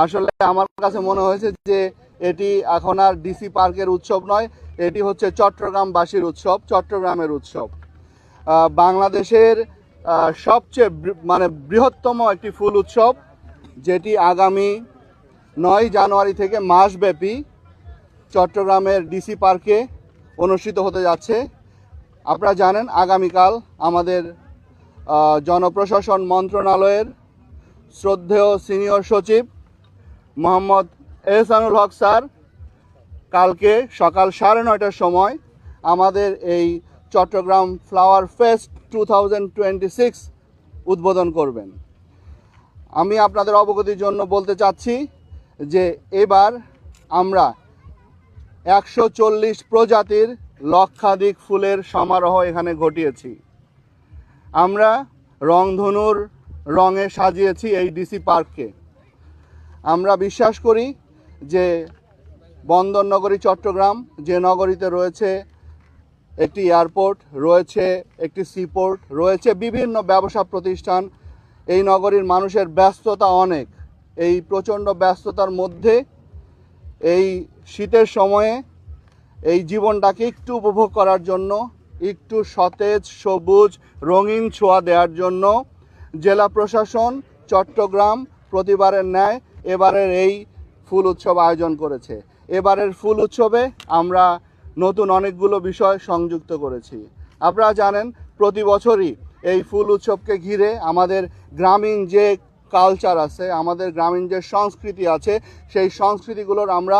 আসলে আমার কাছে মনে হয়েছে যে এটি এখন আর ডিসি পার্কের উৎসব নয়, এটি হচ্ছে চট্টগ্রামবাসীর উৎসব, চট্টগ্রামের উৎসব। বাংলাদেশের সবচেয়ে মানে বৃহত্তম একটি ফুল উৎসব, যেটি আগামী 9 জানুয়ারি থেকে মাসব্যাপী চট্টগ্রামের ডিসি পার্কে অনুষ্ঠিত হতে যাচ্ছে। আপনারা জানেন আগামীকাল আমাদের জনপ্রশাসন মন্ত্রণালয়ের শ্রদ্ধেয় সিনিয়র সচিব মোহাম্মদ এহসানুল হক স্যার কালকে সকাল 9:30টার সময় আমাদের এই চট্টগ্রাম ফ্লাওয়ার ফেস্ট 2026 উদ্বোধন করবেন। আমি আপনাদের অবগতির জন্য বলতে চাচ্ছি যে এবার আমরা 140 প্রজাতির লক্ষাধিক ফুলের সমারোহ এখানে ঘটিয়েছি। আমরা রংধনুর রঙে সাজিয়েছি এই ডিসি পার্ককে। আমরা বিশ্বাস করি যে বন্দর নগরী চট্টগ্রাম, যে নগরীতে রয়েছে একটি এয়ারপোর্ট, রয়েছে একটি সিপোর্ট, রয়েছে বিভিন্ন ব্যবসা প্রতিষ্ঠান, এই নগরীর মানুষের ব্যস্ততা অনেক। এই প্রচণ্ড ব্যস্ততার মধ্যে এই শীতের সময়ে এই জীবনটাকে একটু উপভোগ করার জন্য, একটু সতেজ সবুজ রঙিন ছোঁয়া দেওয়ার জন্য জেলা প্রশাসন চট্টগ্রাম প্রতিবারের ন্যায় এবারের এই ফুল উৎসব আয়োজন করেছে। এবারের ফুল উৎসবে আমরা নতুন অনেকগুলো বিষয় সংযুক্ত করেছি। আপনারা জানেন প্রতি বছরই এই ফুল উৎসবকে ঘিরে আমাদের গ্রামীণ যে কালচার আছে, আমাদের গ্রামীণ যে সংস্কৃতি আছে, সেই সংস্কৃতিগুলোর আমরা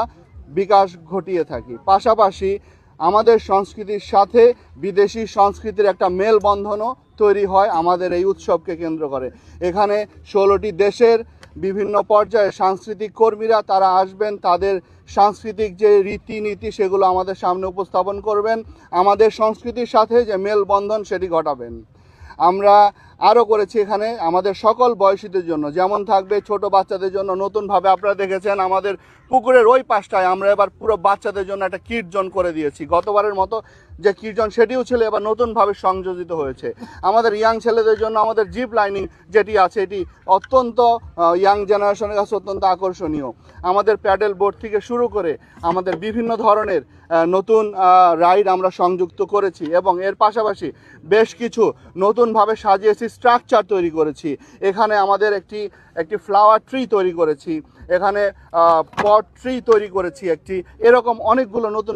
বিকাশ ঘটিয়ে থাকি। পাশাপাশি আমাদের সংস্কৃতির সাথে বিদেশি সংস্কৃতির একটা মেলবন্ধনও তৈরি হয় আমাদের এই উৎসবকে কেন্দ্র করে। এখানে 16টি দেশের বিভিন্ন পর্যায়ে সাংস্কৃতিক কর্মীরা তারা আসবেন, তাদের সাংস্কৃতিক যে রীতিনীতি সেগুলো আমাদের সামনে উপস্থাপন করবেন, আমাদের সংস্কৃতির সাথে যে মেলবন্ধন সেটি ঘটাবেন। আমরা আরও করেছি এখানে আমাদের সকল বয়সীদের জন্য, যেমন থাকবে ছোট বাচ্চাদের জন্য নতুনভাবে আপনারা দেখেছেন আমাদের পুকুরের ওই পাশটায় আমরা এবার পুরো বাচ্চাদের জন্য একটা কিড জোন করে দিয়েছি। গতবারের মতো যে কিড জোন সেটিও ছিল, এবার নতুনভাবে সংযোজিত হয়েছে। আমাদের ইয়াং ছেলেদের জন্য আমাদের জিপ লাইনিং যেটি আছে এটি অত্যন্ত ইয়াং জেনারেশনের কাছে অত্যন্ত আকর্ষণীয়। আমাদের প্যাডেল বোট থেকে শুরু করে আমাদের বিভিন্ন ধরনের নতুন রাইড আমরা সংযুক্ত করেছি এবং এর পাশাপাশি বেশ কিছু নতুনভাবে সাজিয়েছি, স্ট্রাকচার তৈরি করেছি। এখানে আমাদের একটি ফ্লাওয়ার ট্রি তৈরি করেছি, এখানে পট ট্রি তৈরি করেছি একটি, এরকম অনেকগুলো নতুন